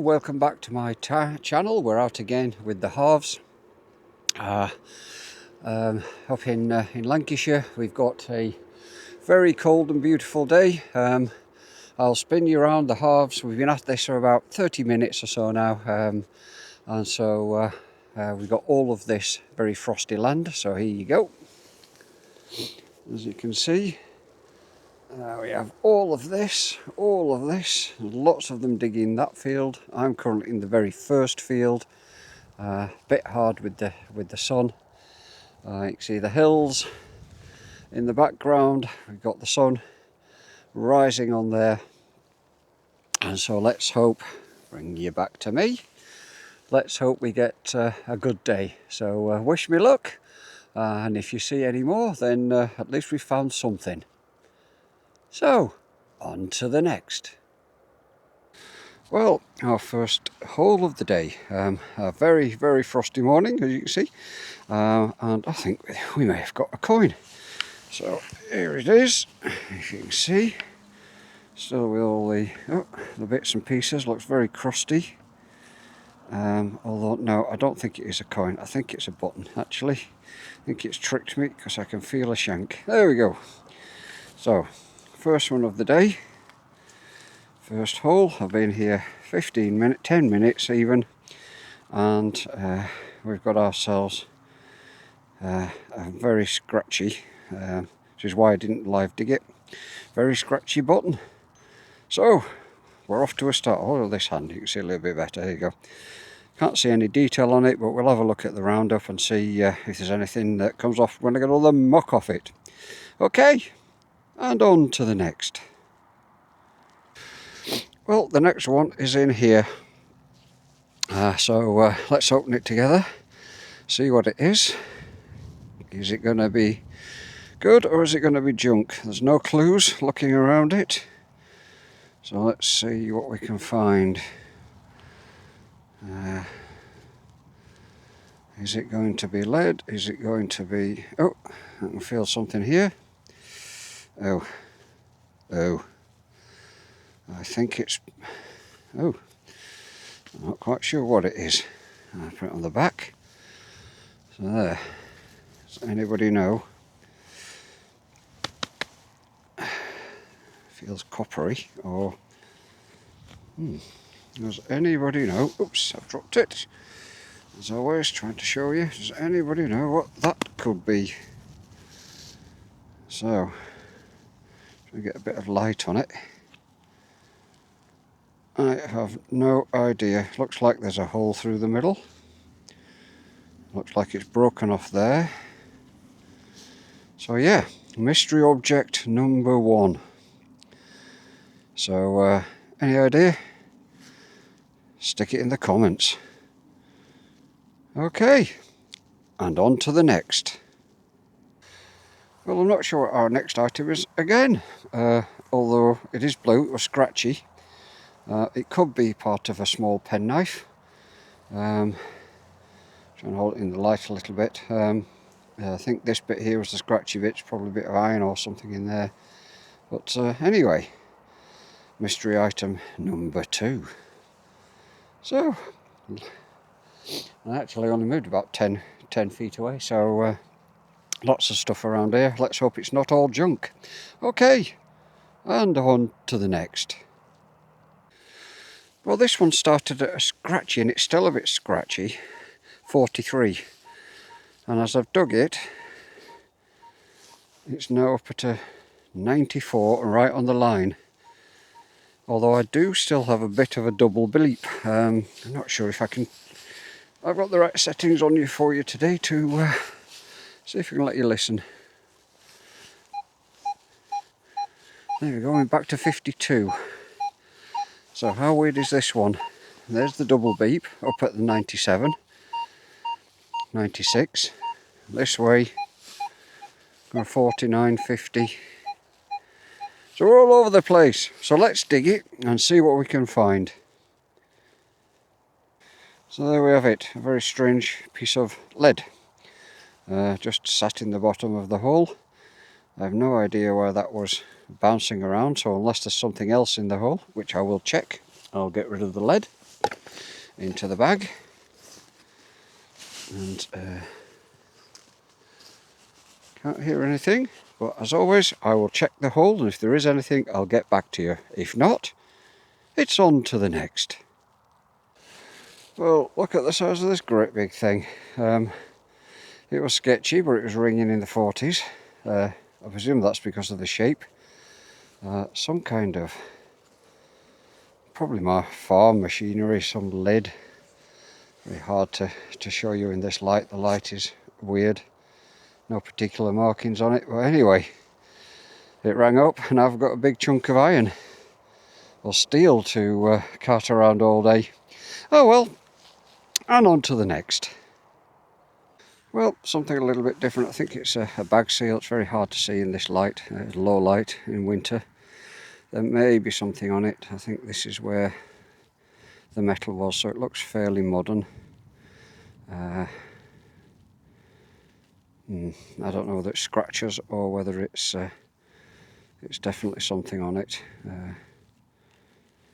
welcome back to my channel. We're out again with the HARVs. Up in Lancashire, we've got a very cold and beautiful day. I'll spin you around the HARVs. We've been at this for about 30 minutes or so now, and so we've got all of this very frosty land. So here you go. As you can see, we have all of this, lots of them digging that field. I'm currently in the very first field, a bit hard with the sun. You can see the hills in the background. We've got the sun rising on there, and so let's hope, bring you back to me, let's hope we get a good day. So wish me luck, and if you see any more, then at least we found something. So, on to the next. Well, our first hole of the day. A very, very frosty morning, as you can see. And I think we may have got a coin. So, here it is, as you can see. Still with all the bits and pieces. Looks very crusty. Although, no, I don't think it is a coin. I think it's a button, actually. I think it's tricked me, because I can feel a shank. There we go. So, first one of the day, first hole. I've been here 10 minutes even, and we've got ourselves a very scratchy, which is why I didn't live dig it, very scratchy button. So we're off to a start. Oh, this hand, you can see a little bit better. There you go. Can't see any detail on it, but we'll have a look at the roundup and see if there's anything that comes off when I get all the muck off it. Okay. And on to the next. Well, the next one is in here. So let's open it together, see what it is. Is it going to be good or is it going to be junk? There's no clues looking around it. So let's see what we can find. Is it going to be lead? Is it going to be... Oh, I can feel something here. Oh, I think it's, I'm not quite sure what it is. I'll put it on the back. So there, does anybody know? Feels coppery, or, does anybody know? Oops, I've dropped it. As always, trying to show you, does anybody know what that could be? So, try to get a bit of light on it. I have no idea. Looks like there's a hole through the middle. Looks like it's broken off there. So yeah, mystery object number 1. So any idea? Stick it in the comments. Okay, and on to the next. Well, I'm not sure what our next item is again, although it is blue or scratchy. It could be part of a small penknife. Try and hold it in the light a little bit. I think this bit here was the scratchy bit. It's probably a bit of iron or something in there. But anyway, mystery item number 2. So, I actually only moved about 10 feet away, so lots of stuff around here. Let's hope it's not all junk. Okay, and on to the next. Well, this one started at a scratchy, and it's still a bit scratchy, 43. And as I've dug it, it's now up at a 94, and right on the line. Although I do still have a bit of a double bleep. I'm not sure if I've got the right settings on you for you today to see if we can let you listen. There we go, going back to 52. So how weird is this one? There's the double beep up at the 97, 96. This way, 49, 50. So we're all over the place. So let's dig it and see what we can find. So there we have it, a very strange piece of lead. Just sat in the bottom of the hole. I have no idea why that was bouncing around, so unless there's something else in the hole, which I will check, I'll get rid of the lead. into the bag. And can't hear anything, but as always I will check the hole, and if there is anything I'll get back to you. If not, it's on to the next. Well, look at the size of this great big thing. It was sketchy, but it was ringing in the 40s. I presume that's because of the shape. Some kind of, probably my farm machinery, some lead. Very hard to show you in this light. The light is weird. No particular markings on it, but anyway, it rang up and I've got a big chunk of iron or steel to cart around all day. Oh well, and on to the next. Well, something a little bit different. I think it's a bag seal. It's very hard to see in this light, low light in winter. There may be something on it. I think this is where the metal was, so it looks fairly modern. I don't know whether it's scratches or whether it's definitely something on it.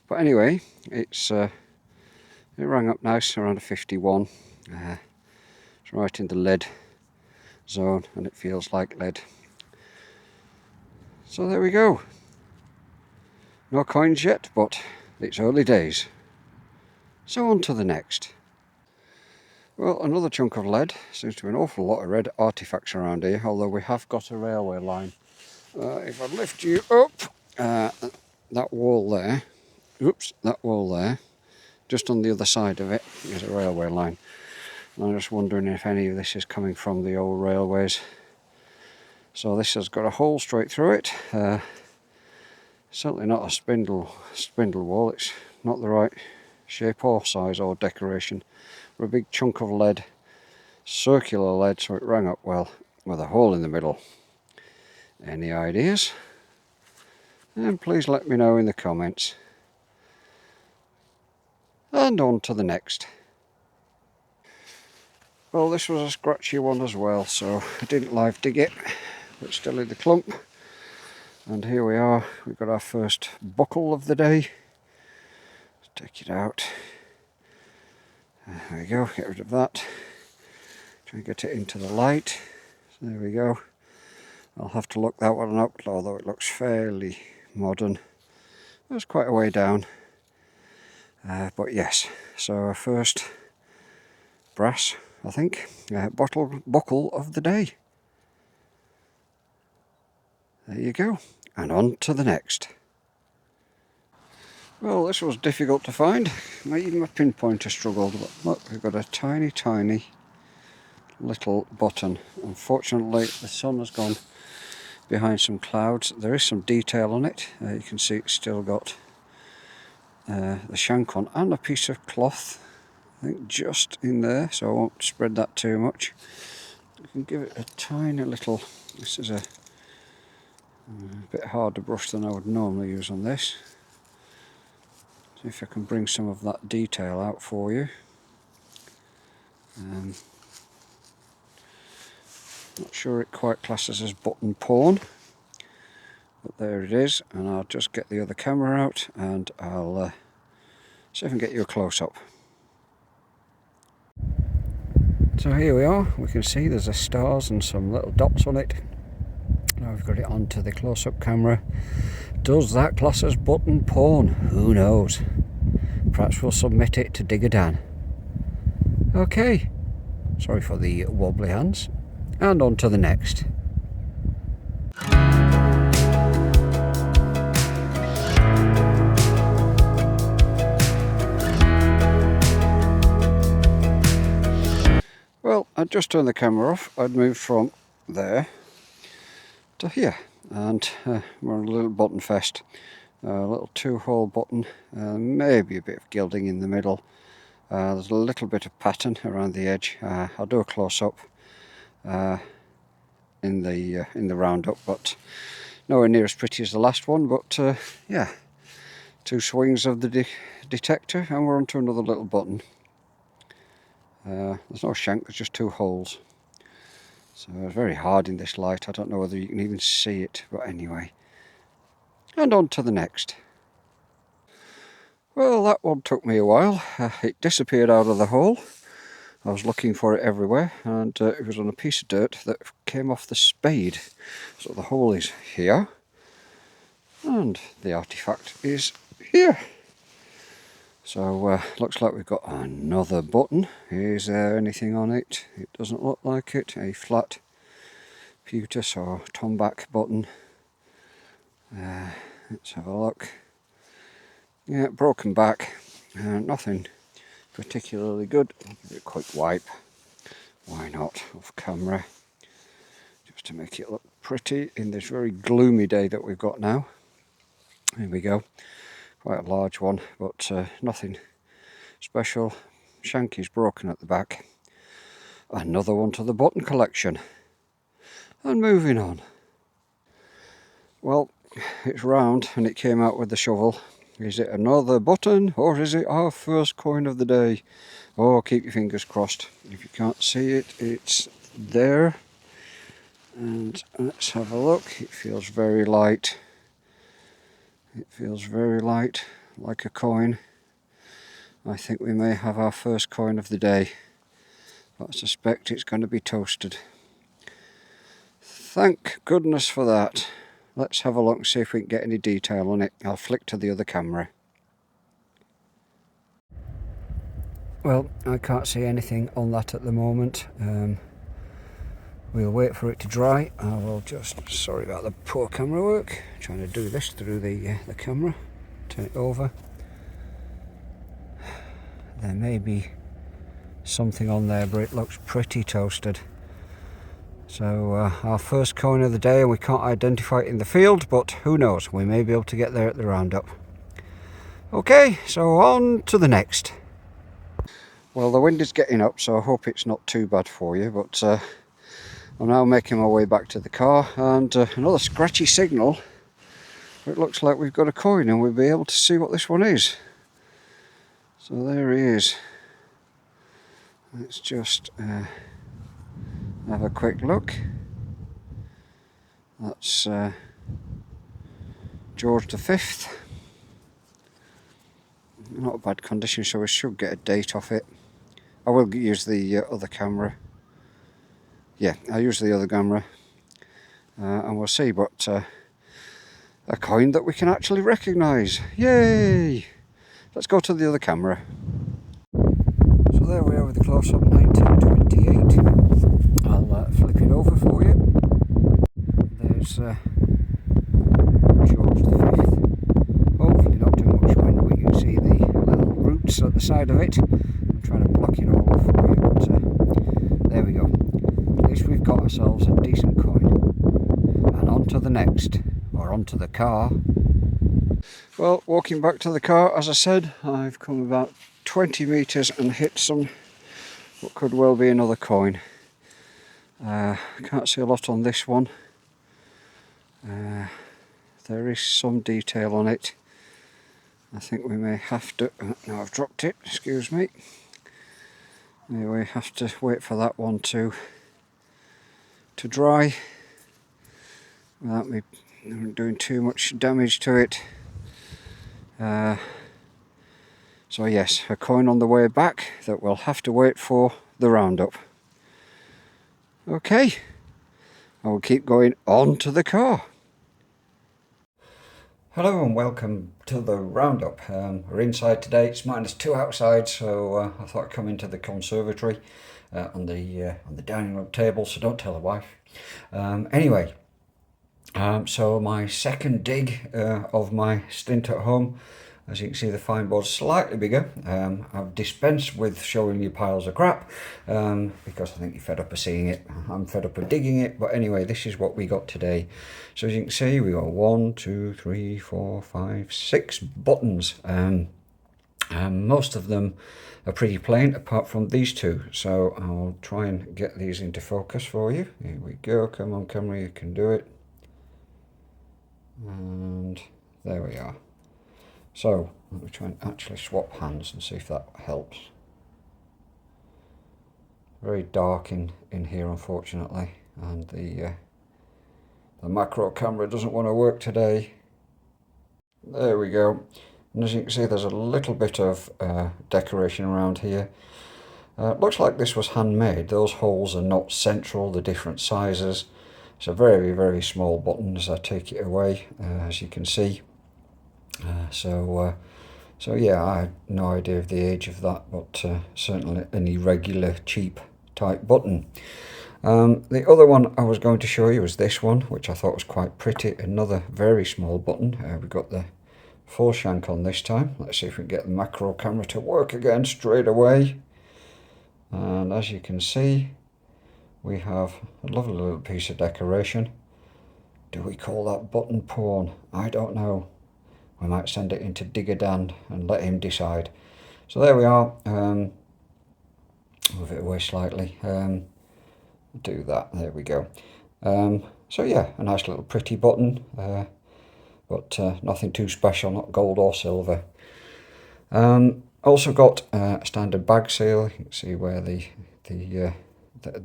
But anyway, it rang up nice around a 51. It's right in the lead zone and it feels like lead. So there we go. No coins yet, but it's early days. So on to the next. Well, another chunk of lead. Seems to be an awful lot of red artifacts around here, although we have got a railway line. If I lift you up, that wall there, that wall there, just on the other side of it is a railway line. And I'm just wondering if any of this is coming from the old railways. So this has got a hole straight through it. Certainly not a spindle wall. It's not the right shape or size or decoration. For a big chunk of lead, circular lead, so it rang up well with a hole in the middle. Any ideas? And please let me know in the comments. And on to the next. Well, this was a scratchy one as well, so I didn't live dig it, but still in the clump. And here we are, we've got our first buckle of the day. Let's take it out. There we go, get rid of that. Try and get it into the light. So there we go. I'll have to look that one up, although it looks fairly modern. That's quite a way down. But yes, so our first brass, I think, buckle of the day. There you go, and on to the next. Well, this was difficult to find. Even my pinpointer struggled, but look, we've got a tiny, tiny little button. Unfortunately, the sun has gone behind some clouds. There is some detail on it. You can see it's still got the shank on and a piece of cloth, I think, just in there, so I won't spread that too much. You can give it a tiny little, this is a bit harder brush than I would normally use on this. See if I can bring some of that detail out for you. Not sure it quite classes as button porn, but there it is, and I'll just get the other camera out and I'll see if I can get you a close-up. So here we are, we can see there's a stars and some little dots on it. Now we've got it onto the close-up camera. Does that class as button porn? Who knows? Perhaps we'll submit it to Digger Dan. Okay, sorry for the wobbly hands, and on to the next. Well, I'd just turned the camera off. I'd moved from there to here, and we're on a little button fest. A little 2-hole button, maybe a bit of gilding in the middle. There's a little bit of pattern around the edge. I'll do a close-up in the roundup, but nowhere near as pretty as the last one. But yeah, 2 swings of the detector, and we're onto another little button. There's no shank, there's just 2 holes. So it's very hard in this light. I don't know whether you can even see it, but anyway. And on to the next. Well, that one took me a while. It disappeared out of the hole. I was looking for it everywhere, and it was on a piece of dirt that came off the spade. So the hole is here, and the artifact is here. So looks like we've got another button. Is there anything on it? It doesn't look like it. A flat Putus or Tomback button. Let's have a look. Yeah, broken back. Nothing particularly good. I'll give it a quick wipe. Why not? Off camera. Just to make it look pretty in this very gloomy day that we've got now. Here we go. Quite a large one, but nothing special. Shank is broken at the back. Another one to the button collection. And moving on. Well, it's round and it came out with the shovel. Is it another button or is it our first coin of the day? Oh, keep your fingers crossed. If you can't see it, it's there. And let's have a look. It feels very light. It feels very light, like a coin. I think we may have our first coin of the day. But I suspect it's going to be toasted. Thank goodness for that. Let's have a look and see if we can get any detail on it. I'll flick to the other camera. Well, I can't see anything on that at the moment. We'll wait for it to dry. I will just, sorry about the poor camera work, trying to do this through the camera. Turn it over. There may be something on there, but it looks pretty toasted. So our first coin of the day, and we can't identify it in the field, but who knows, we may be able to get there at the roundup. Okay, so on to the next. Well, the wind is getting up, so I hope it's not too bad for you, but I'm now making my way back to the car, and another scratchy signal. It looks like we've got a coin and we'll be able to see what this one is. So there he is. Let's just have a quick look. That's George V. Not a bad condition, so we should get a date off it. I will use the other camera. Yeah, I'll use the other camera and we'll see, but a coin that we can actually recognise. Yay! Let's go to the other camera. So there we are with the close-up 1928. I'll flip it over for you. There's George V. Hopefully not too much wind, but you can see the little roots at the side of it. I'm trying to block it all off for you, but there we go. At least we've got ourselves a decent coin. And on to the next, or onto the car. Well, walking back to the car, as I said, I've come about 20 metres and hit some, what could well be another coin. Can't see a lot on this one. There is some detail on it. I think we may have to, no, I've dropped it, excuse me. We have to wait for that one to dry without me doing too much damage to it. So yes, a coin on the way back that we'll have to wait for the roundup. Okay, I will keep going on to the car. Hello and welcome to the roundup. We're inside today. It's -2 outside, so I thought I'd come into the conservatory on the dining room table. So don't tell the wife. Anyway, so my second dig of my stint at home. As you can see, the fine board's slightly bigger. I've dispensed with showing you piles of crap because I think you're fed up of seeing it. I'm fed up of digging it. But anyway, this is what we got today. So as you can see, we got 1, 2, 3, 4, 5, 6 buttons. Most of them are pretty plain, apart from these two. So I'll try and get these into focus for you. Here we go. Come on, camera, you can do it. And there we are. So let me try and actually swap hands and see if that helps. Very dark in here, unfortunately, and the macro camera doesn't want to work today. There we go. and as you can see there's a little bit of decoration around here. Looks like this was handmade. Those holes are not central, they're different sizes. It's a very, very small button as I take it away, as you can see. So yeah, I had no idea of the age of that, but certainly an irregular, cheap type button. The other one I was going to show you was this one, which I thought was quite pretty. Another very small button. We've got the full shank on this time. Let's see if we can get the macro camera to work again straight away. And as you can see, we have a lovely little piece of decoration. Do we call that button porn? I don't know. We might send it into Digger Dan and let him decide. So there we are. Move it away slightly. Do that. There we go. So yeah, a nice little pretty button, but nothing too special, not gold or silver. Also got a standard bag seal. You can see where the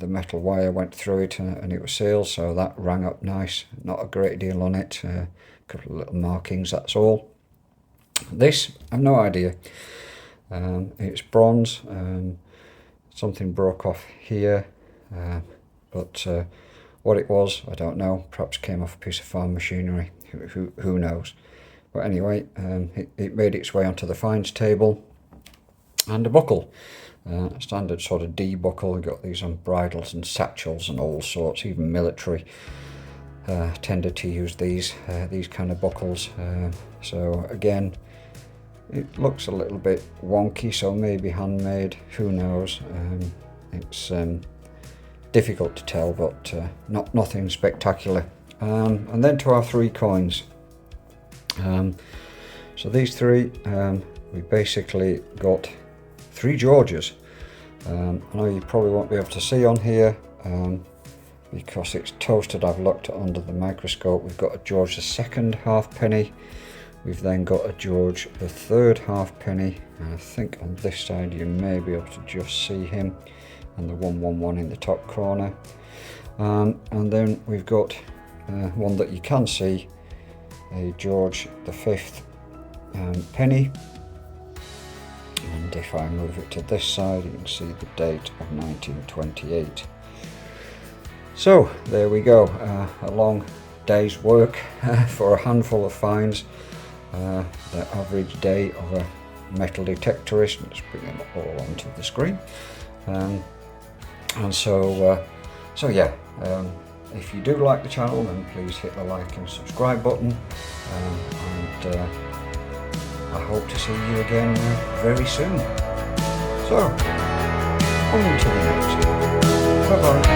metal wire went through it and it was sealed, so that rang up nice. Not a great deal on it. A couple of little markings, that's all. This, I've no idea. It's bronze. Something broke off here, but what it was, I don't know. Perhaps came off a piece of farm machinery. Who knows? But anyway, it made its way onto the fines table. And a buckle. Standard sort of D buckle. We've got these on bridles and satchels and all sorts, even military tended to use these kind of buckles. So again, it looks a little bit wonky, so maybe handmade, who knows. It's difficult to tell, but nothing spectacular. And then to our 3 coins. So these 3, we basically got 3 Georges. I know you probably won't be able to see on here because it's toasted. I've looked under the microscope. We've got a George II halfpenny. We've then got a George III halfpenny. And I think on this side you may be able to just see him, and the 111 in the top corner. And then we've got one that you can see, a George V penny. And if I move it to this side, you can see the date of 1928. So there we go, a long day's work for a handful of finds. The average day of a metal detectorist. Let's bring them all onto the screen. And so yeah, if you do like the channel, then please hit the like and subscribe button. And I hope to see you again very soon. So, on to the next. Bye bye.